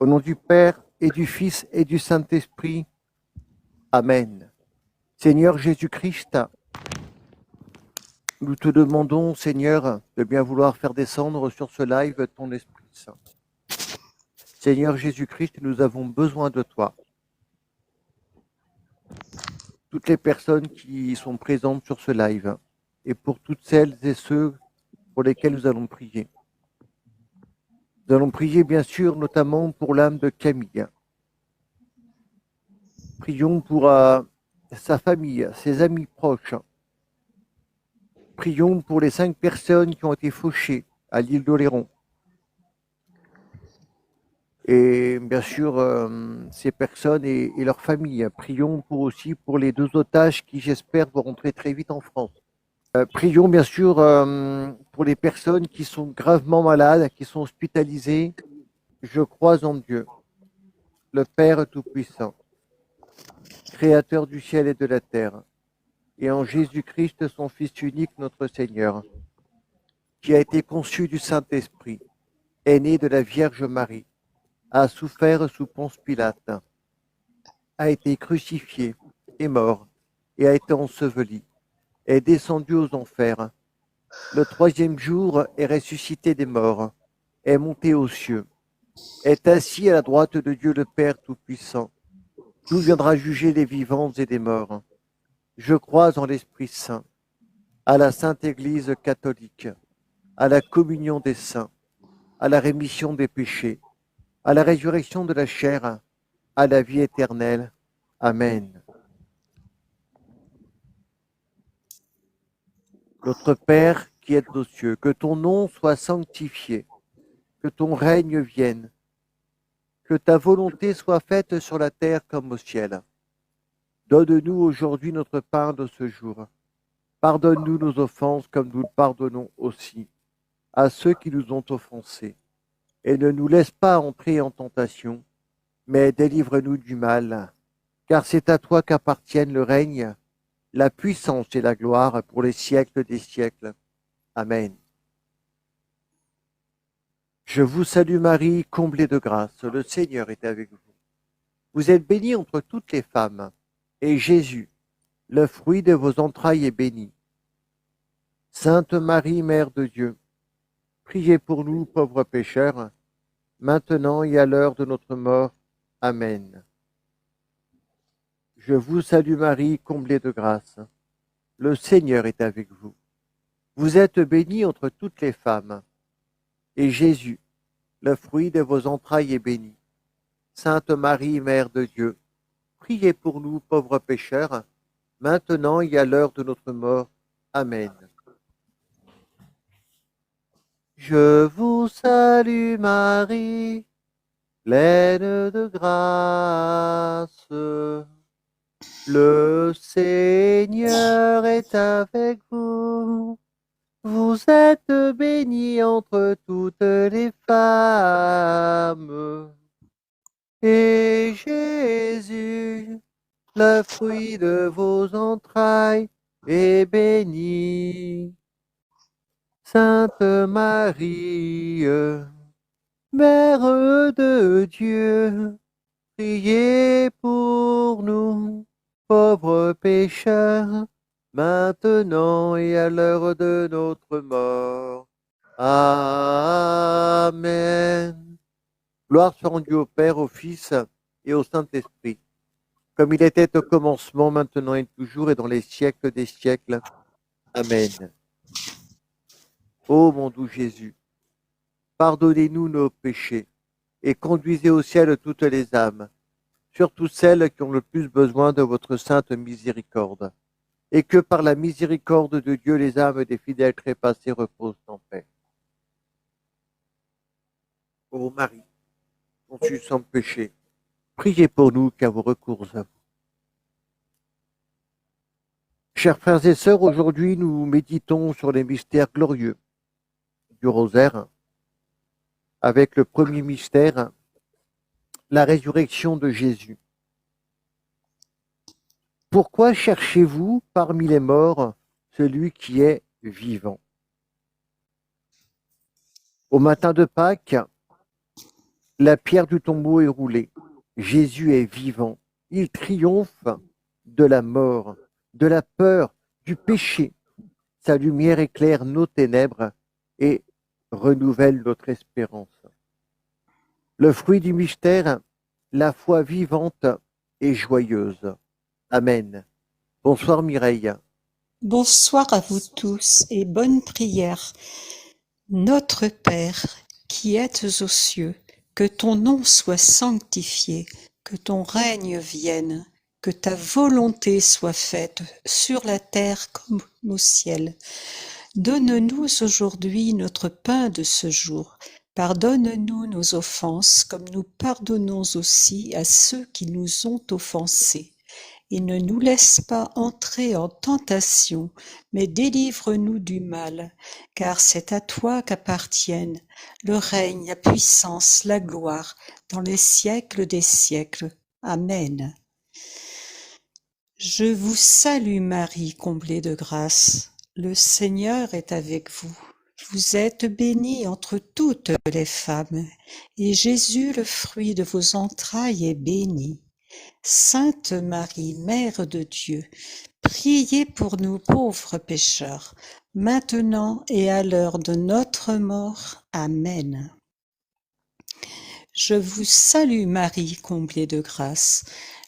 Au nom du Père et du Fils et du Saint-Esprit. Amen. Seigneur Jésus-Christ, nous te demandons, Seigneur, de bien vouloir faire descendre sur ce live ton Esprit Saint. Seigneur Jésus-Christ, nous avons besoin de toi. Toutes les personnes qui sont présentes sur ce live et pour toutes celles et ceux pour lesquels nous allons prier. Nous allons prier bien sûr notamment pour l'âme de Camille. Prions pour sa famille, ses amis proches. Prions pour les 5 personnes qui ont été fauchées à l'île d'Oléron. Et bien sûr, ces personnes et leurs familles. Prions aussi pour les 2 otages qui, j'espère, vont rentrer très vite en France. Prions bien sûr pour les personnes qui sont gravement malades, qui sont hospitalisées. Je crois en Dieu, le Père Tout-Puissant, Créateur du ciel et de la terre, et en Jésus-Christ, son Fils unique, notre Seigneur, qui a été conçu du Saint-Esprit, est né de la Vierge Marie, a souffert sous Ponce Pilate, a été crucifié, est mort, et a été enseveli, est descendu aux enfers. Le 3e jour est ressuscité des morts, est monté aux cieux, est assis à la droite de Dieu le Père Tout-Puissant, d'où viendra juger les vivants et les morts. Je crois en l'Esprit Saint, à la Sainte Église catholique, à la communion des saints, à la rémission des péchés, à la résurrection de la chair, à la vie éternelle. Amen. Notre Père qui es aux cieux, que ton nom soit sanctifié, que ton règne vienne, que ta volonté soit faite sur la terre comme au ciel. Donne-nous aujourd'hui notre pain de ce jour. Pardonne-nous nos offenses comme nous le pardonnons aussi à ceux qui nous ont offensés. Et ne nous laisse pas entrer en tentation, mais délivre-nous du mal. Car c'est à toi qu'appartiennent le règne, la puissance et la gloire pour les siècles des siècles. Amen. Je vous salue Marie, comblée de grâce, le Seigneur est avec vous. Vous êtes bénie entre toutes les femmes, et Jésus, le fruit de vos entrailles, est béni. Sainte Marie, Mère de Dieu, priez pour nous, pauvres pécheurs, maintenant et à l'heure de notre mort. Amen. Je vous salue Marie, comblée de grâce. Le Seigneur est avec vous. Vous êtes bénie entre toutes les femmes, et Jésus, le fruit de vos entrailles, est béni. Sainte Marie, Mère de Dieu, priez pour nous, pauvres pécheurs, maintenant et à l'heure de notre mort. Amen. Je vous salue Marie, pleine de grâce. Le Seigneur est avec vous. Vous êtes bénie entre toutes les femmes. Et Jésus, le fruit de vos entrailles, est béni. Sainte Marie, Mère de Dieu, priez pour nous, pauvres pécheurs, maintenant et à l'heure de notre mort. Amen. Gloire soit rendue au Père, au Fils et au Saint-Esprit, comme il était au commencement, maintenant et toujours, et dans les siècles des siècles. Amen. Ô mon doux Jésus, pardonnez-nous nos péchés et conduisez au ciel toutes les âmes, surtout celles qui ont le plus besoin de votre sainte miséricorde, et que par la miséricorde de Dieu, les âmes des fidèles trépassés reposent en paix. Ô Marie, conçue sans péché, priez pour nous qui avons recours à vous. Chers frères et sœurs, aujourd'hui nous méditons sur les mystères glorieux du rosaire, avec le premier mystère, la résurrection de Jésus. Pourquoi cherchez-vous parmi les morts celui qui est vivant? Au matin de Pâques, La pierre du tombeau est roulée. Jésus est vivant. Il triomphe de la mort, de la peur, du péché. Sa lumière éclaire nos ténèbres et renouvelle notre espérance. Le fruit du mystère, la foi vivante et joyeuse. Amen. Bonsoir Mireille. Bonsoir à vous tous et bonne prière. Notre Père, qui êtes aux cieux, que ton nom soit sanctifié, que ton règne vienne, que ta volonté soit faite sur la terre comme au ciel. Donne-nous aujourd'hui notre pain de ce jour. Pardonne-nous nos offenses comme nous pardonnons aussi à ceux qui nous ont offensés. Et ne nous laisse pas entrer en tentation, mais délivre-nous du mal, car c'est à toi qu'appartiennent le règne, la puissance, la gloire, dans les siècles des siècles. Amen. Je vous salue Marie, comblée de grâce. Le Seigneur est avec vous. Vous êtes bénie entre toutes les femmes, et Jésus, le fruit de vos entrailles, est béni. Sainte Marie, Mère de Dieu, priez pour nous pauvres pécheurs, maintenant et à l'heure de notre mort. Amen. Je vous salue Marie, comblée de grâce.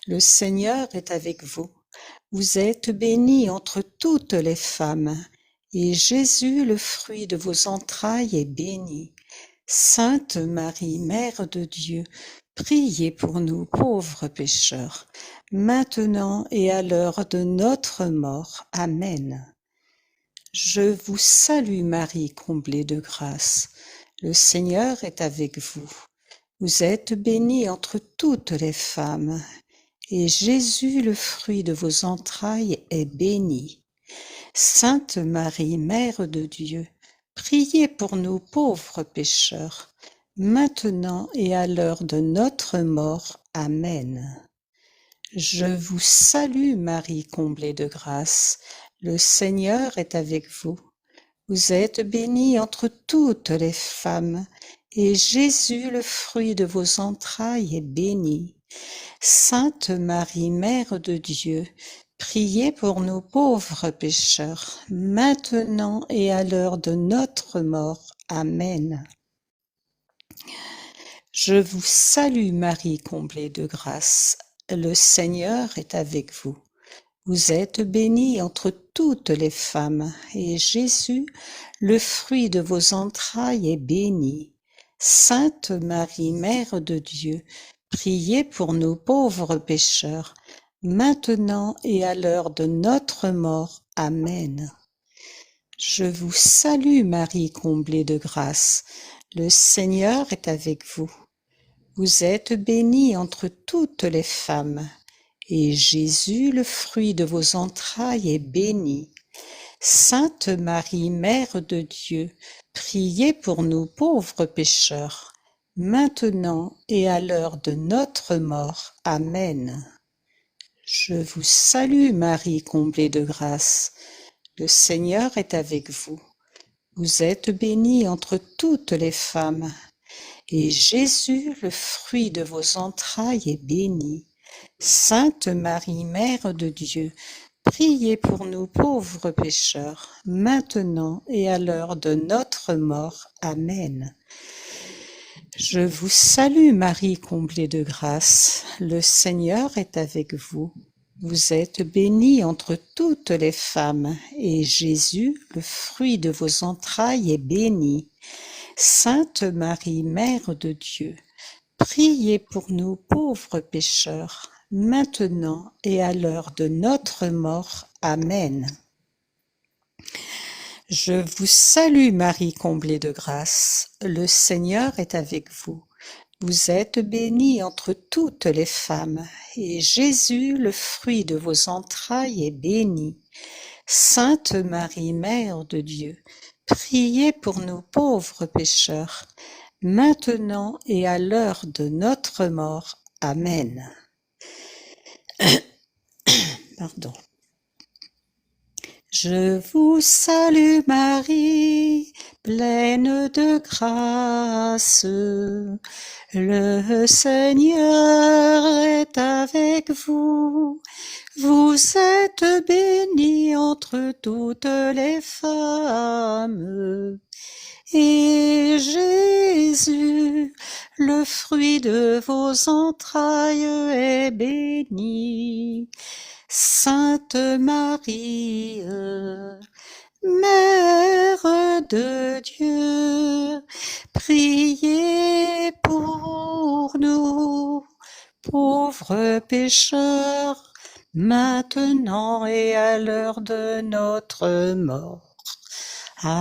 Le Seigneur est avec vous. Vous êtes bénie entre toutes les femmes, et Jésus, le fruit de vos entrailles, est béni. Sainte Marie, Mère de Dieu, priez pour nous pauvres pécheurs, maintenant et à l'heure de notre mort. Amen. Je vous salue Marie, comblée de grâce. Le Seigneur est avec vous. Vous êtes bénie entre toutes les femmes, et Jésus, le fruit de vos entrailles, est béni. Sainte Marie, Mère de Dieu, priez pour nous pauvres pécheurs, maintenant et à l'heure de notre mort. Amen. Je vous salue Marie, comblée de grâce. Le Seigneur est avec vous. Vous êtes bénie entre toutes les femmes, et Jésus, le fruit de vos entrailles, est béni. Sainte Marie, Mère de Dieu, priez pour nous pauvres pécheurs, maintenant et à l'heure de notre mort. Amen. Je vous salue Marie, comblée de grâce. Le Seigneur est avec vous. Vous êtes bénie entre toutes les femmes, et Jésus, le fruit de vos entrailles, est béni. Sainte Marie, Mère de Dieu, priez pour nous pauvres pécheurs, maintenant et à l'heure de notre mort. Amen. Je vous salue Marie, comblée de grâce. Le Seigneur est avec vous. Vous êtes bénie entre toutes les femmes, et Jésus, le fruit de vos entrailles, est béni. Sainte Marie, Mère de Dieu, priez pour nous pauvres pécheurs, maintenant et à l'heure de notre mort. Amen. Je vous salue Marie, comblée de grâce. Le Seigneur est avec vous. Vous êtes bénie entre toutes les femmes, et Jésus, le fruit de vos entrailles, est béni. Sainte Marie, Mère de Dieu, priez pour nous pauvres pécheurs, maintenant et à l'heure de notre mort. Amen. Je vous salue Marie, comblée de grâce. Le Seigneur est avec vous. Vous êtes bénie entre toutes les femmes, et Jésus, le fruit de vos entrailles, est béni. Sainte Marie, Mère de Dieu, priez pour nous pauvres pécheurs, maintenant et à l'heure de notre mort. Amen. Je vous salue Marie, comblée de grâce. Le Seigneur est avec vous. Vous êtes bénie entre toutes les femmes, et Jésus, le fruit de vos entrailles, est béni. Sainte Marie, Mère de Dieu, priez pour nous pauvres pécheurs, maintenant et à l'heure de notre mort. Amen. Pardon. Je vous salue Marie, pleine de grâce. Le Seigneur est avec vous. Vous êtes bénie entre toutes les femmes. Et Jésus, le fruit de vos entrailles, est béni. Sainte Marie, Mère de Dieu, priez pour nous, pauvres pécheurs, maintenant et à l'heure de notre mort. Amen.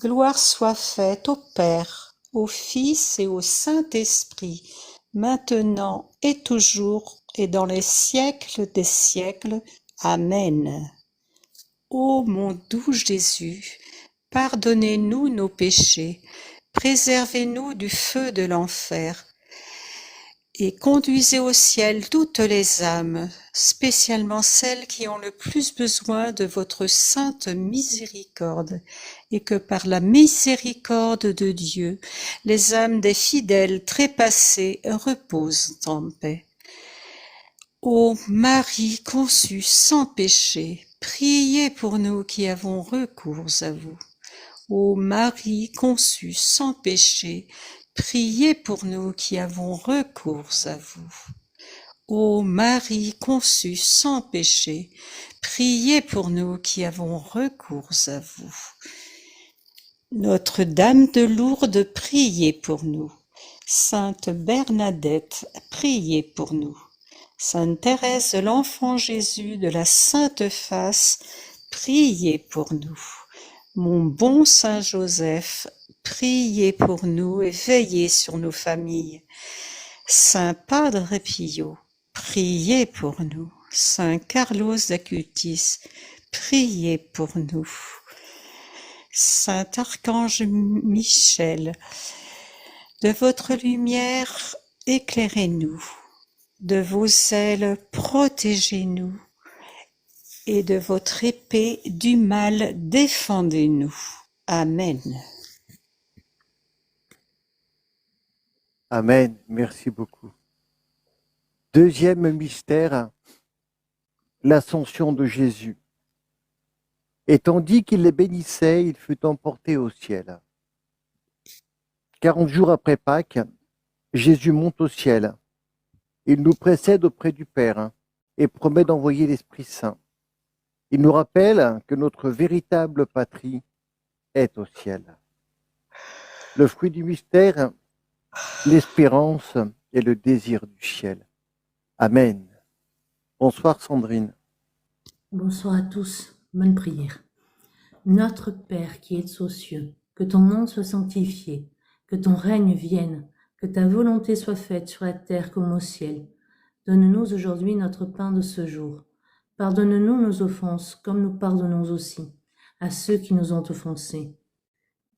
Gloire soit faite au Père, au Fils et au Saint-Esprit, maintenant et toujours et dans les siècles des siècles. Amen. Ô mon doux Jésus, pardonnez-nous nos péchés, préservez-nous du feu de l'enfer, et conduisez au ciel toutes les âmes, spécialement celles qui ont le plus besoin de votre sainte miséricorde, et que par la miséricorde de Dieu, les âmes des fidèles trépassés reposent en paix. Ô Marie conçue sans péché, priez pour nous qui avons recours à vous. Ô Marie conçue sans péché, priez pour nous qui avons recours à vous. Ô Marie conçue sans péché, priez pour nous qui avons recours à vous. Notre-Dame de Lourdes, priez pour nous. Sainte Bernadette, priez pour nous. Sainte Thérèse de l'Enfant Jésus de la Sainte Face, priez pour nous. Mon bon Saint Joseph, priez pour nous et veillez sur nos familles. Saint Padre Pio, priez pour nous. Saint Carlos d'Acutis, priez pour nous. Saint Archange Michel, de votre lumière, éclairez-nous. De vos ailes, protégez-nous. Et de votre épée du mal, défendez-nous. Amen. Amen. Merci beaucoup. Deuxième mystère, l'ascension de Jésus. Et tandis qu'il les bénissait, il fut emporté au ciel. 40 jours après Pâques, Jésus monte au ciel. Il nous précède auprès du Père et promet d'envoyer l'Esprit Saint. Il nous rappelle que notre véritable patrie est au ciel. Le fruit du mystère, l'espérance et le désir du ciel. Amen. Bonsoir Sandrine. Bonsoir à tous, bonne prière. Notre Père qui es aux cieux, que ton nom soit sanctifié, que ton règne vienne, que ta volonté soit faite sur la terre comme au ciel. Donne-nous aujourd'hui notre pain de ce jour. Pardonne-nous nos offenses, comme nous pardonnons aussi à ceux qui nous ont offensés.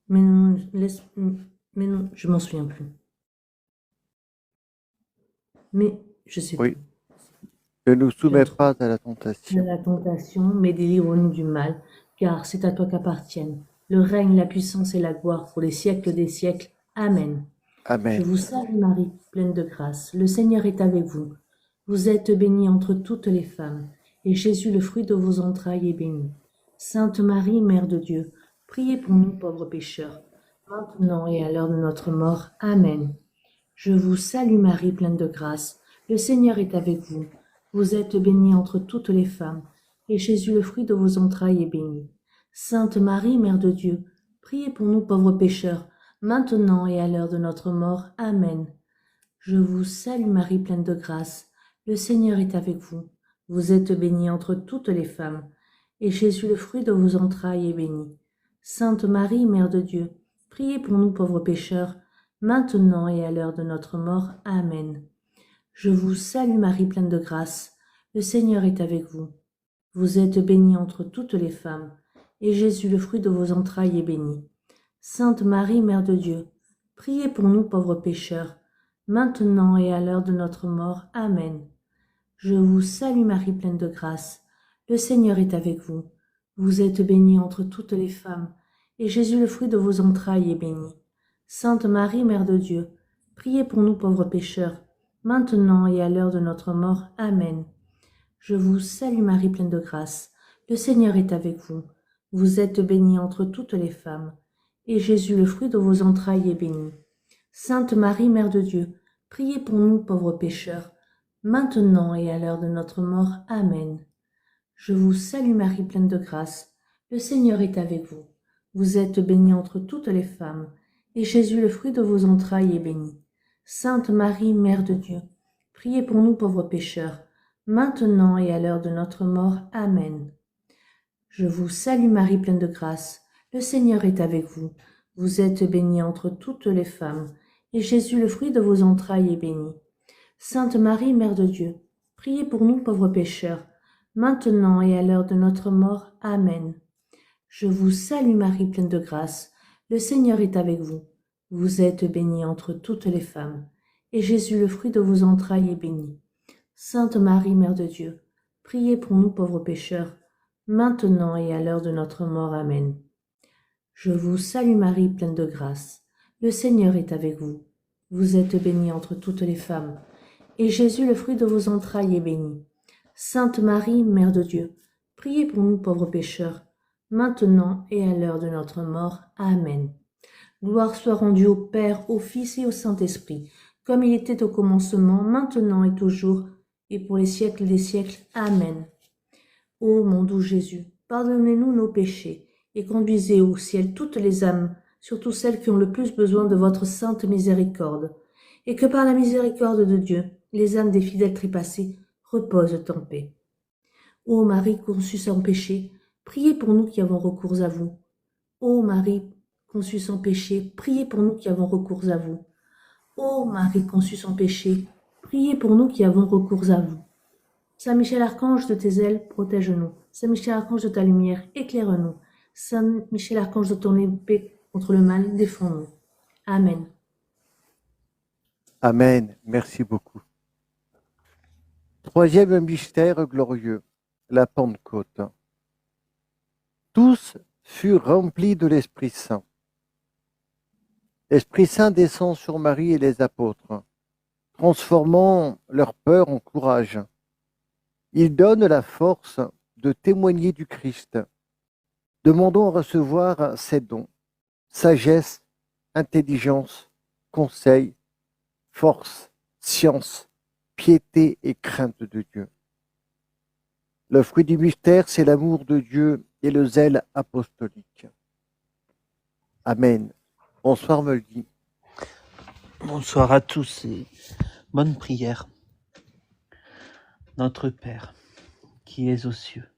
Je m'en souviens plus. Mais je sais Oui. plus. Ne nous soumets pas à la tentation. La tentation, mais délivre-nous du mal, car c'est à toi qu'appartiennent le règne, la puissance et la gloire pour les siècles des siècles. Amen. Amen. Je vous salue Marie, pleine de grâce. Le Seigneur est avec vous. Vous êtes bénie entre toutes les femmes, et Jésus, le fruit de vos entrailles, est béni. Sainte Marie, Mère de Dieu, priez pour nous pauvres pécheurs, maintenant et à l'heure de notre mort. Amen. Je vous salue Marie, pleine de grâce. Le Seigneur est avec vous. Vous êtes bénie entre toutes les femmes, et Jésus, le fruit de vos entrailles, est béni. Sainte Marie, Mère de Dieu, priez pour nous pauvres pécheurs, maintenant et à l'heure de notre mort. Amen. Je vous salue Marie, pleine de grâce. Le Seigneur est avec vous. Vous êtes bénie entre toutes les femmes, et Jésus, le fruit de vos entrailles, est béni. Sainte Marie, Mère de Dieu, priez pour nous pauvres pécheurs, maintenant et à l'heure de notre mort. Amen. Je vous salue Marie, pleine de grâce. Le Seigneur est avec vous. Vous êtes bénie entre toutes les femmes, et Jésus, le fruit de vos entrailles, est béni. Sainte Marie, Mère de Dieu, priez pour nous pauvres pécheurs, maintenant et à l'heure de notre mort. Amen. Je vous salue Marie, pleine de grâce. Le Seigneur est avec vous. Vous êtes bénie entre toutes les femmes, et Jésus, le fruit de vos entrailles, est béni. Sainte Marie, Mère de Dieu, priez pour nous pauvres pécheurs, maintenant et à l'heure de notre mort. Amen. Je vous salue Marie, pleine de grâce. Le Seigneur est avec vous. Vous êtes bénie entre toutes les femmes, et Jésus, le fruit de vos entrailles, est béni. Sainte Marie, Mère de Dieu, priez pour nous pauvres pécheurs, maintenant et à l'heure de notre mort. Amen. Je vous salue Marie, pleine de grâce. Le Seigneur est avec vous. Vous êtes bénie entre toutes les femmes, et Jésus, le fruit de vos entrailles, est béni. Sainte Marie, Mère de Dieu, priez pour nous pauvres pécheurs, maintenant et à l'heure de notre mort. Amen. Je vous salue Marie, pleine de grâce. Le Seigneur est avec vous. Vous êtes bénie entre toutes les femmes, et Jésus, le fruit de vos entrailles, est béni. Sainte Marie, Mère de Dieu, priez pour nous pauvres pécheurs, maintenant et à l'heure de notre mort. Amen. Je vous salue Marie, pleine de grâce. Le Seigneur est avec vous. Vous êtes bénie entre toutes les femmes, et Jésus, le fruit de vos entrailles, est béni. Sainte Marie, Mère de Dieu, priez pour nous pauvres pécheurs, maintenant et à l'heure de notre mort. Amen. Je vous salue Marie, pleine de grâce. Le Seigneur est avec vous. Vous êtes bénie entre toutes les femmes, et Jésus, le fruit de vos entrailles, est béni. Sainte Marie, Mère de Dieu, priez pour nous pauvres pécheurs, maintenant et à l'heure de notre mort. Amen. Gloire soit rendue au Père, au Fils et au Saint-Esprit, comme il était au commencement, maintenant et toujours, et pour les siècles des siècles. Amen. Ô mon doux Jésus, pardonnez-nous nos péchés, et conduisez au ciel toutes les âmes, surtout celles qui ont le plus besoin de votre sainte miséricorde, et que par la miséricorde de Dieu, les âmes des fidèles trépassés reposent en paix. Ô Marie conçue sans péché, priez pour nous qui avons recours à vous. Ô Marie conçue sans péché, priez pour nous qui avons recours à vous. Ô Marie conçue sans péché, priez pour nous qui avons recours à vous. Saint Michel Archange, de tes ailes, protège-nous. Saint Michel Archange, de ta lumière, éclaire-nous. Saint Michel Archange, de ton épée contre le mal, défends-nous. Amen. Amen. Merci beaucoup. Troisième mystère glorieux, la Pentecôte. Tous furent remplis de l'Esprit Saint. L'Esprit Saint descend sur Marie et les apôtres, transformant leur peur en courage. Il donne la force de témoigner du Christ. Demandons à recevoir ces dons: sagesse, intelligence, conseil, force, science, piété et crainte de Dieu. Le fruit du mystère, c'est l'amour de Dieu et le zèle apostolique. Amen. Bonsoir Moldy. Bonsoir à tous et bonne prière. Notre Père, qui es aux cieux,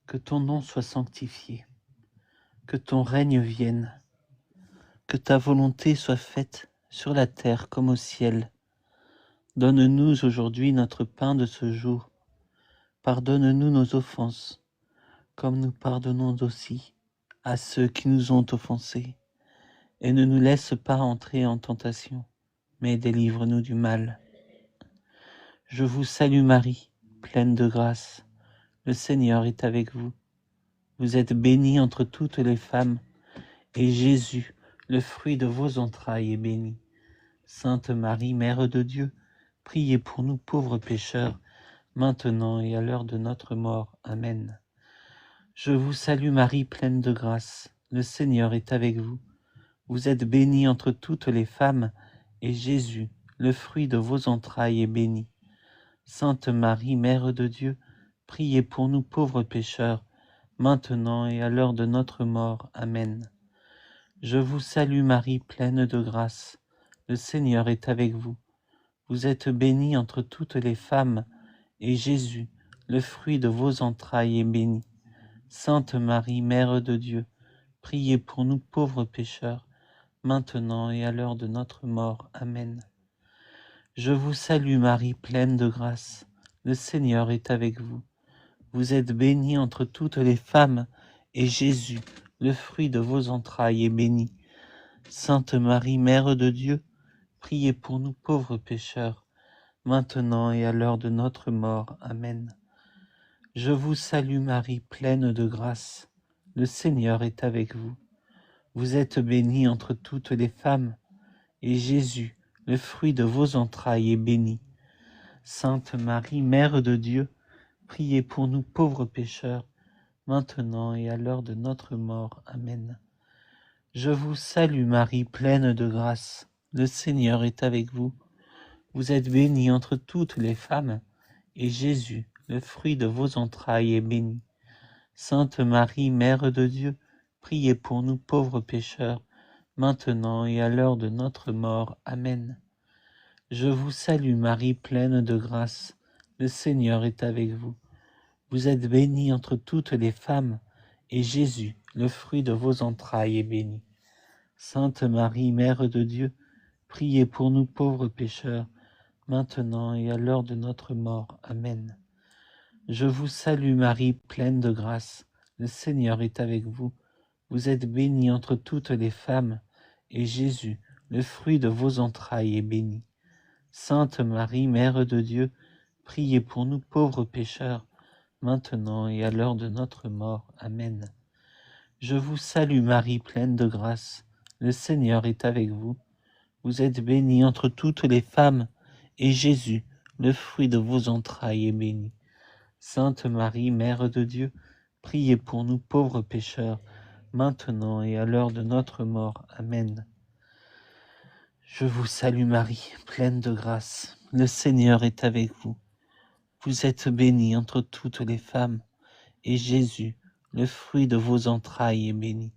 que ton nom soit sanctifié, que ton règne vienne, que ta volonté soit faite sur la terre comme au ciel. Donne-nous aujourd'hui notre pain de ce jour. Pardonne-nous nos offenses, comme nous pardonnons aussi à ceux qui nous ont offensés. Et ne nous laisse pas entrer en tentation, mais délivre-nous du mal. Je vous salue Marie, pleine de grâce. Le Seigneur est avec vous. Vous êtes bénie entre toutes les femmes, et Jésus, le fruit de vos entrailles, est béni. Sainte Marie, Mère de Dieu, priez pour nous pauvres pécheurs, maintenant et à l'heure de notre mort. Amen. Je vous salue Marie, pleine de grâce. Le Seigneur est avec vous. Vous êtes bénie entre toutes les femmes, et Jésus, le fruit de vos entrailles, est béni. Sainte Marie, Mère de Dieu, priez pour nous pauvres pécheurs, maintenant et à l'heure de notre mort. Amen. Je vous salue Marie, pleine de grâce. Le Seigneur est avec vous. Vous êtes bénie entre toutes les femmes, et Jésus, le fruit de vos entrailles, est béni. Sainte Marie, Mère de Dieu, priez pour nous pauvres pécheurs, maintenant et à l'heure de notre mort. Amen. Je vous salue Marie, pleine de grâce. Le Seigneur est avec vous. Vous êtes bénie entre toutes les femmes, et Jésus, le fruit de vos entrailles, est béni. Sainte Marie, Mère de Dieu, priez pour nous pauvres pécheurs, maintenant et à l'heure de notre mort. Amen. Je vous salue Marie, pleine de grâce. Le Seigneur est avec vous. Vous êtes bénie entre toutes les femmes, et Jésus, le fruit de vos entrailles, est béni. Sainte Marie, Mère de Dieu, priez pour nous pauvres pécheurs, maintenant et à l'heure de notre mort. Amen. Je vous salue Marie, pleine de grâce. Le Seigneur est avec vous. Vous êtes bénie entre toutes les femmes, et Jésus, le fruit de vos entrailles, est béni. Sainte Marie, Mère de Dieu, priez pour nous pauvres pécheurs, maintenant et à l'heure de notre mort. Amen. Je vous salue Marie, pleine de grâce. Le Seigneur est avec vous. Vous êtes bénie entre toutes les femmes, et Jésus, le fruit de vos entrailles, est béni. Sainte Marie, Mère de Dieu, priez pour nous pauvres pécheurs, maintenant et à l'heure de notre mort. Amen. Je vous salue Marie, pleine de grâce. Le Seigneur est avec vous. Vous êtes bénie entre toutes les femmes, et Jésus, le fruit de vos entrailles, est béni. Sainte Marie, Mère de Dieu, priez pour nous pauvres pécheurs, maintenant et à l'heure de notre mort. Amen. Je vous salue Marie, pleine de grâce. Le Seigneur est avec vous. Vous êtes bénie entre toutes les femmes, et Jésus, le fruit de vos entrailles, est béni. Sainte Marie, Mère de Dieu, priez pour nous pauvres pécheurs, maintenant et à l'heure de notre mort. Amen. Je vous salue Marie, pleine de grâce. Le Seigneur est avec vous. Vous êtes bénie entre toutes les femmes, et Jésus, le fruit de vos entrailles, est béni.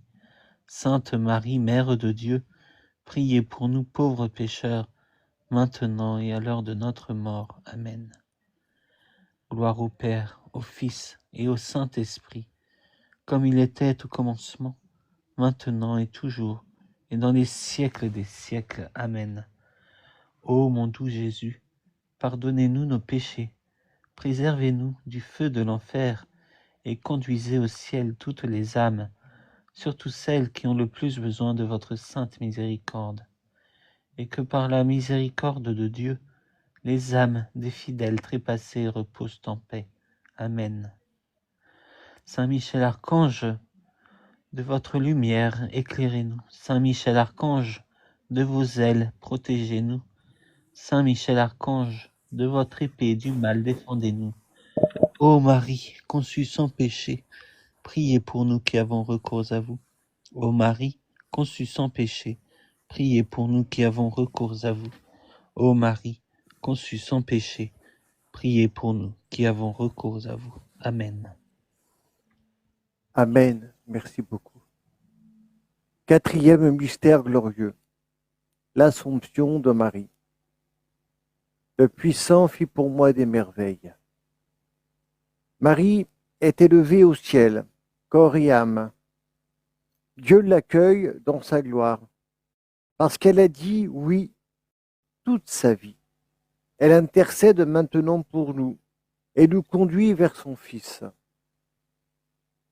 Sainte Marie, Mère de Dieu, priez pour nous pauvres pécheurs, maintenant et à l'heure de notre mort. Amen. Gloire au Père, au Fils et au Saint-Esprit, comme il était au commencement, maintenant et toujours, et dans les siècles des siècles. Amen. Ô mon doux Jésus, pardonnez-nous nos péchés, préservez-nous du feu de l'enfer, et conduisez au ciel toutes les âmes, surtout celles qui ont le plus besoin de votre sainte miséricorde. Et que par la miséricorde de Dieu, les âmes des fidèles trépassés reposent en paix. Amen. Saint Michel Archange, de votre lumière, éclairez-nous. Saint Michel Archange, de vos ailes, protégez-nous. Saint Michel Archange, de votre épée du mal, défendez-nous. Ô Marie, conçue sans péché, priez pour nous qui avons recours à vous. Ô Marie, conçue sans péché, priez pour nous qui avons recours à vous. Ô Marie, conçue sans péché, priez pour nous qui avons recours à vous. Amen. Amen. Merci beaucoup. Quatrième mystère glorieux, l'Assomption de Marie. Le puissant fit pour moi des merveilles. Marie est élevée au ciel, corps et âme. Dieu l'accueille dans sa gloire, parce qu'elle a dit oui toute sa vie. Elle intercède maintenant pour nous et nous conduit vers son Fils.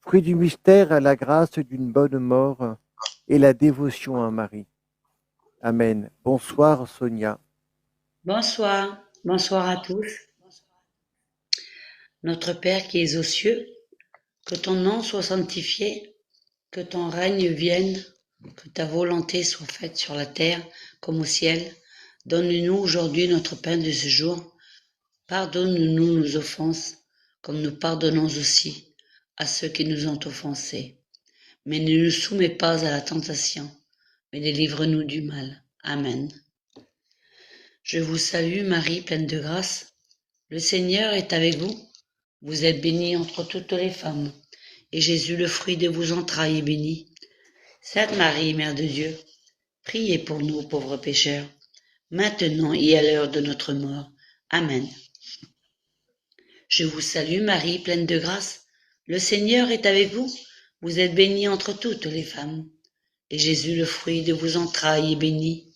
Fruit du mystère à la grâce d'une bonne mort et la dévotion à Marie. Amen. Bonsoir Sonia. Bonsoir, bonsoir à tous. Notre Père qui es aux cieux, que ton nom soit sanctifié, que ton règne vienne, que ta volonté soit faite sur la terre comme au ciel. Donne-nous aujourd'hui notre pain de ce jour. Pardonne-nous nos offenses, comme nous pardonnons aussi à ceux qui nous ont offensés. Mais ne nous soumets pas à la tentation, mais délivre-nous du mal. Amen. Je vous salue Marie, pleine de grâce. Le Seigneur est avec vous. Vous êtes bénie entre toutes les femmes, et Jésus, le fruit de vos entrailles, est béni. Sainte Marie, Mère de Dieu, priez pour nous pauvres pécheurs, maintenant et à l'heure de notre mort. Amen. Je vous salue Marie, pleine de grâce. Le Seigneur est avec vous. Vous êtes bénie entre toutes les femmes, et Jésus, le fruit de vos entrailles, est béni.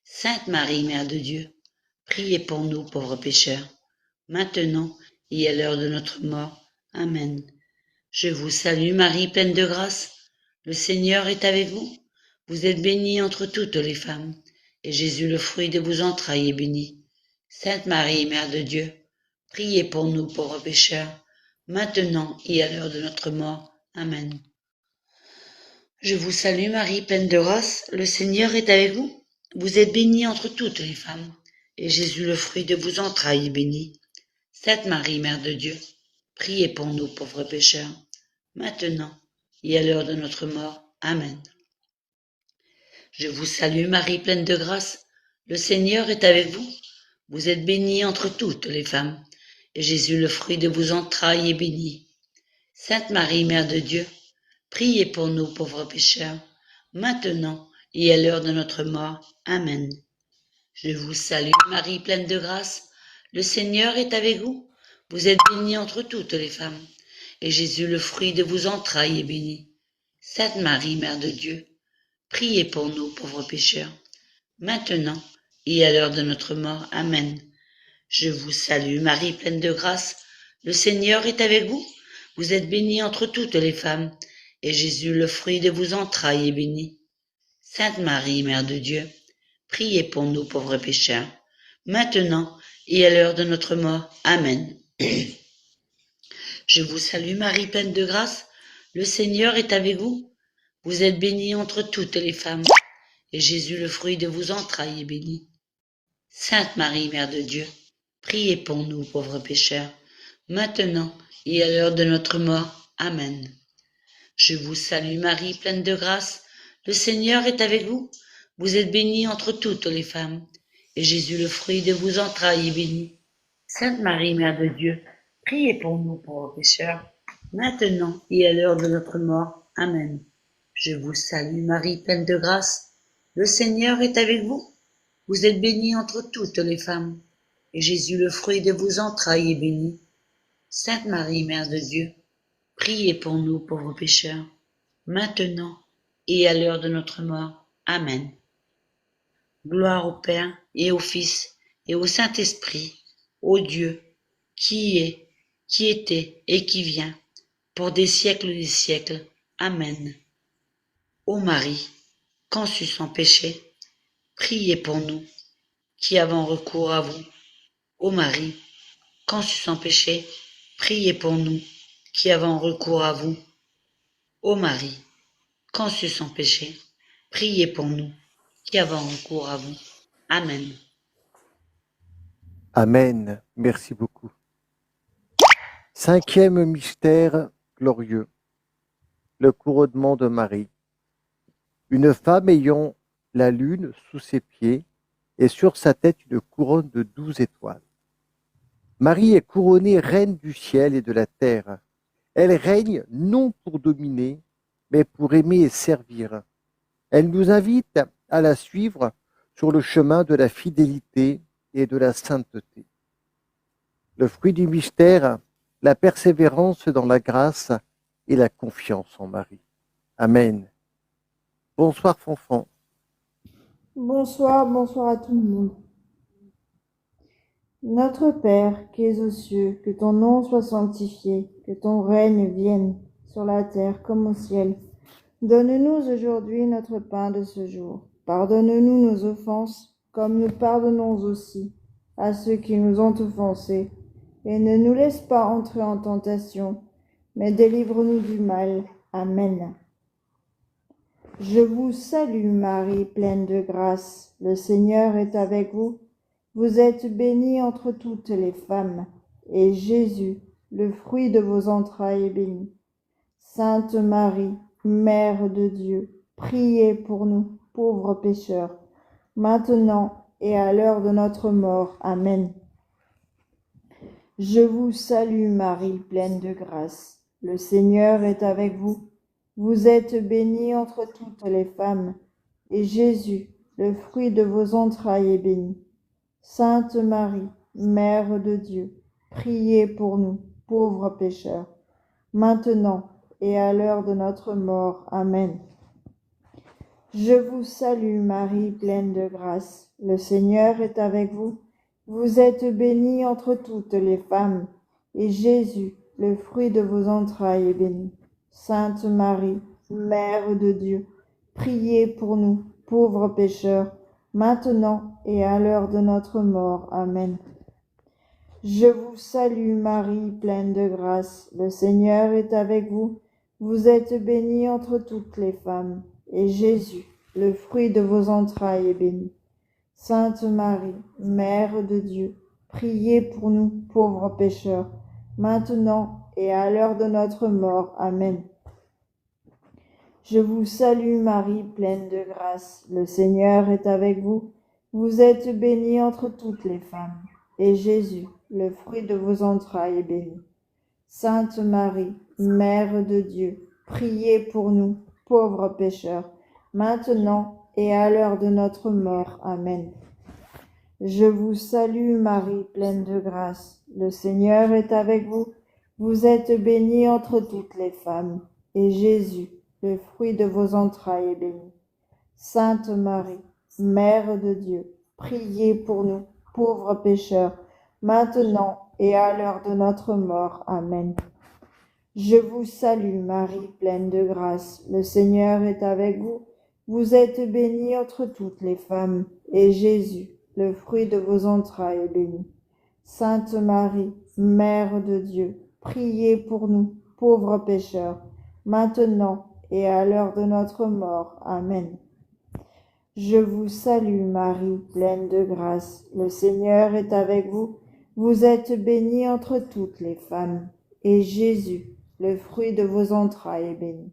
Sainte Marie, Mère de Dieu, priez pour nous pauvres pécheurs, maintenant et à l'heure de notre mort. Amen. Je vous salue Marie, pleine de grâce. Le Seigneur est avec vous. Vous êtes bénie entre toutes les femmes, et Jésus, le fruit de vos entrailles, est béni. Sainte Marie, Mère de Dieu, priez pour nous pauvres pécheurs, maintenant et à l'heure de notre mort. Amen. Je vous salue Marie, pleine de grâce, le Seigneur est avec vous. Vous êtes bénie entre toutes les femmes, et Jésus, le fruit de vos entrailles, est béni. Sainte Marie, Mère de Dieu, priez pour nous pauvres pécheurs, maintenant et à l'heure de notre mort. Amen. Je vous salue Marie, pleine de grâce, le Seigneur est avec vous. Vous êtes bénie entre toutes les femmes, et Jésus, le fruit de vos entrailles, est béni. Sainte Marie, Mère de Dieu, priez pour nous pauvres pécheurs, maintenant et à l'heure de notre mort. Amen. Je vous salue Marie, pleine de grâce, le Seigneur est avec vous. Vous êtes bénie entre toutes les femmes, et Jésus, le fruit de vos entrailles, est béni. Sainte Marie, Mère de Dieu, priez pour nous pauvres pécheurs, maintenant et à l'heure de notre mort. Amen. Je vous salue Marie, pleine de grâce, le Seigneur est avec vous. Vous êtes bénie entre toutes les femmes, et Jésus, le fruit de vos entrailles, est béni. Sainte Marie, Mère de Dieu, priez pour nous pauvres pécheurs, maintenant et à l'heure de notre mort. Amen. Je vous salue Marie, pleine de grâce, le Seigneur est avec vous. Vous êtes bénie entre toutes les femmes, et Jésus, le fruit de vos entrailles, est béni. Sainte Marie, Mère de Dieu, priez pour nous pauvres pécheurs, maintenant et à l'heure de notre mort. Amen. Je vous salue Marie, pleine de grâce, le Seigneur est avec vous. Vous êtes bénie entre toutes les femmes, et Jésus, le fruit de vos entrailles, est béni. Sainte Marie, Mère de Dieu, priez pour nous pauvres pécheurs, maintenant et à l'heure de notre mort. Amen. Je vous salue Marie, pleine de grâce, le Seigneur est avec vous. Vous êtes bénie entre toutes les femmes, et Jésus, le fruit de vos entrailles, est béni. Sainte Marie, Mère de Dieu, priez pour nous pauvres pécheurs, maintenant et à l'heure de notre mort. Amen. Gloire au Père et au Fils et au Saint-Esprit, ô Dieu, qui est, qui était et qui vient, pour des siècles. Amen. Ô Marie, conçue sans péché, priez pour nous, qui avons recours à vous. Ô Marie, conçue sans péché, priez pour nous, qui avons recours à vous. Ô Marie, conçue sans péché, priez pour nous, qui avons recours à vous. Amen. Amen. Merci beaucoup. Cinquième mystère glorieux, le couronnement de Marie. Une femme ayant la lune sous ses pieds et sur sa tête une couronne de 12 étoiles. Marie est couronnée reine du ciel et de la terre. Elle règne non pour dominer, mais pour aimer et servir. Elle nous invite à la suivre sur le chemin de la fidélité et de la sainteté. Le fruit du mystère, la persévérance dans la grâce et la confiance en Marie. Amen. Bonsoir Fanfan. Bonsoir, bonsoir à tout le monde. Notre Père qui es aux cieux, que ton nom soit sanctifié, que ton règne vienne sur la terre comme au ciel. Donne-nous aujourd'hui notre pain de ce jour. Pardonne-nous nos offenses, comme nous pardonnons aussi à ceux qui nous ont offensés. Et ne nous laisse pas entrer en tentation, mais délivre-nous du mal. Amen. Je vous salue Marie, pleine de grâce. Le Seigneur est avec vous. Vous êtes bénie entre toutes les femmes, et Jésus, le fruit de vos entrailles, est béni. Sainte Marie, Mère de Dieu, priez pour nous, pauvres pécheurs, maintenant et à l'heure de notre mort. Amen. Je vous salue Marie, pleine de grâce. Le Seigneur est avec vous. Vous êtes bénie entre toutes les femmes, et Jésus, le fruit de vos entrailles, est béni. Sainte Marie, Mère de Dieu, priez pour nous, pauvres pécheurs, maintenant et à l'heure de notre mort. Amen. Je vous salue Marie, pleine de grâce. Le Seigneur est avec vous. Vous êtes bénie entre toutes les femmes, et Jésus, le fruit de vos entrailles, est béni. Sainte Marie, Mère de Dieu, priez pour nous, pauvres pécheurs, maintenant et à l'heure de notre mort. Amen. Je vous salue Marie, pleine de grâce, le Seigneur est avec vous. Vous êtes bénie entre toutes les femmes, et Jésus, le fruit de vos entrailles, est béni. Sainte Marie, Mère de Dieu, priez pour nous, pauvres pécheurs, maintenant et à l'heure de notre mort. Amen. Je vous salue Marie, pleine de grâce, le Seigneur est avec vous. Vous êtes bénie entre toutes les femmes, et Jésus, le fruit de vos entrailles, est béni. Sainte Marie, Mère de Dieu, priez pour nous, pauvres pécheurs, maintenant et à l'heure de notre mort. Amen. Je vous salue Marie, pleine de grâce, le Seigneur est avec vous. Vous êtes bénie entre toutes les femmes, et Jésus, le fruit de vos entrailles, est béni. Sainte Marie, Mère de Dieu, priez pour nous, pauvres pécheurs, maintenant et à l'heure de notre mort. Amen. Je vous salue Marie, pleine de grâce, le Seigneur est avec vous. Vous êtes bénie entre toutes les femmes, et Jésus, le fruit de vos entrailles, est béni. Sainte Marie, Mère de Dieu, priez pour nous, pauvres pécheurs, maintenant et à l'heure de notre mort. Amen. Je vous salue Marie, pleine de grâce, le Seigneur est avec vous. Vous êtes bénie entre toutes les femmes, et Jésus, le fruit de vos entrailles, est béni.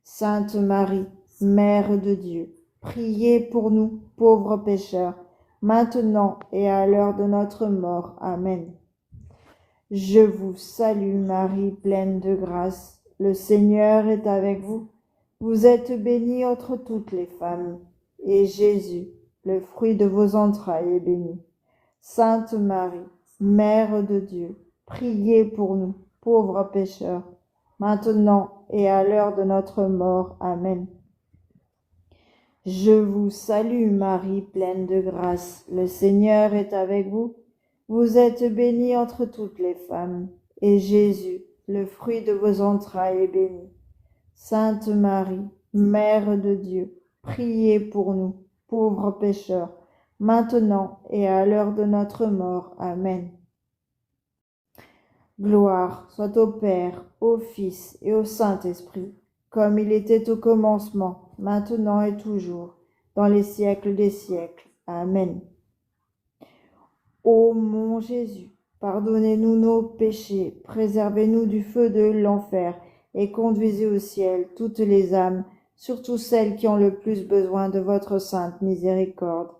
Sainte Marie, Mère de Dieu, priez pour nous, pauvres pécheurs, maintenant et à l'heure de notre mort. Amen. Je vous salue Marie, pleine de grâce, le Seigneur est avec vous. Vous êtes bénie entre toutes les femmes, et Jésus, le fruit de vos entrailles, est béni. Sainte Marie, Mère de Dieu, priez pour nous, pauvres pécheurs, maintenant et à l'heure de notre mort. Amen. Je vous salue Marie, pleine de grâce, le Seigneur est avec vous. Vous êtes bénie entre toutes les femmes, et Jésus, le fruit de vos entrailles, est béni. Sainte Marie, Mère de Dieu, priez pour nous, pauvres pécheurs, maintenant et à l'heure de notre mort. Amen. Gloire soit au Père, au Fils et au Saint-Esprit, comme il était au commencement, maintenant et toujours, dans les siècles des siècles. Amen. Ô mon Jésus, pardonnez-nous nos péchés, préservez-nous du feu de l'enfer, et conduisez au ciel toutes les âmes, surtout celles qui ont le plus besoin de votre sainte miséricorde,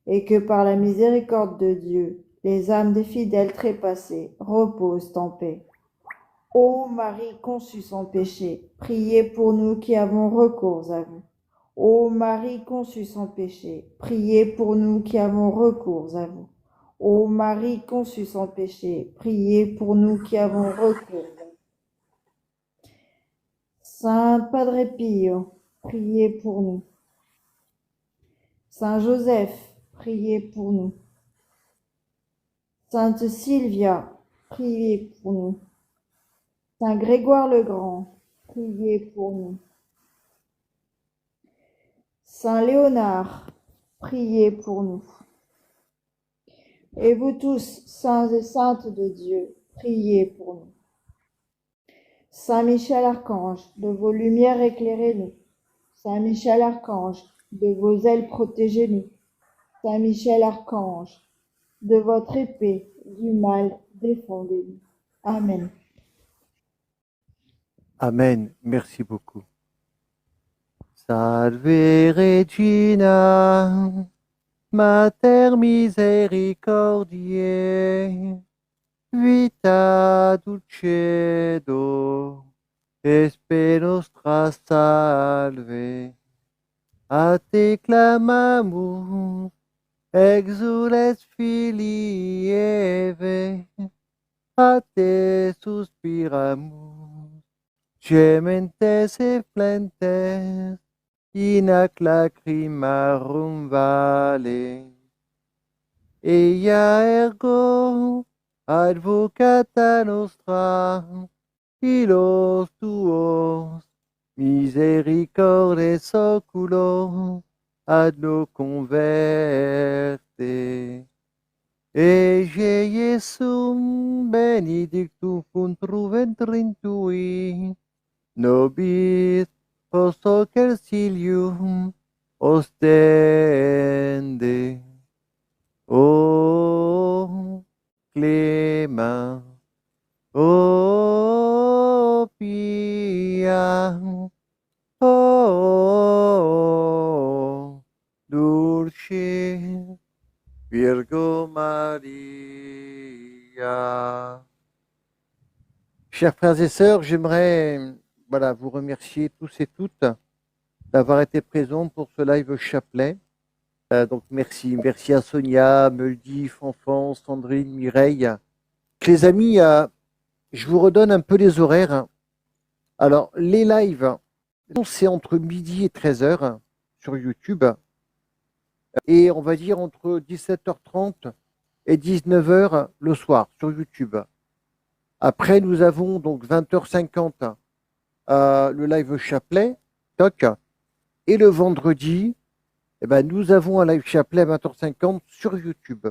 et que par la miséricorde de Dieu, les âmes des fidèles trépassés reposent en paix. Ô Marie conçue sans péché, priez pour nous qui avons recours à vous. Ô Marie conçue sans péché, priez pour nous qui avons recours à vous. Ô Marie conçue sans péché, priez pour nous qui avons recours à vous. Saint Padre Pio, priez pour nous. Saint Joseph, priez pour nous. Sainte Sylvia, priez pour nous. Saint Grégoire le Grand, priez pour nous. Saint Léonard, priez pour nous. Et vous tous, saints et saintes de Dieu, priez pour nous. Saint Michel Archange, de vos lumières éclairez-nous. Saint Michel Archange, de vos ailes protégez-nous. Saint Michel Archange, de votre épée du mal défendez-nous. Amen. Amen. Merci beaucoup. Salve Regina, Mater misericordiae, vita dulcedo, espe nostra salve. A te clamamus, exules filii Eve, a te suspiramus, gementes et flentes, in ac lacrimarum vale. Eia ergo, advocata nostra, illos tuos, misericordes oculos, ad locum verte. Ege Iesum benedictum fructus ventris tui, nobis post hoc exilium ostende. O clément, o pia, o dulce Virgo Maria. Chers frères et sœurs, j'aimerais vous remercier tous et toutes d'avoir été présents pour ce live chapelet. Donc merci à Sonia, Meuldy, Fanfan, Sandrine, Mireille. Les amis, je vous redonne un peu les horaires. Alors, les lives, c'est entre midi et 13h sur YouTube. Et on va dire entre 17h30 et 19h le soir sur YouTube. Après, nous avons donc 20h50 le live chapelet, toc. Et le vendredi, nous avons un live chapelet à 20h50 sur YouTube.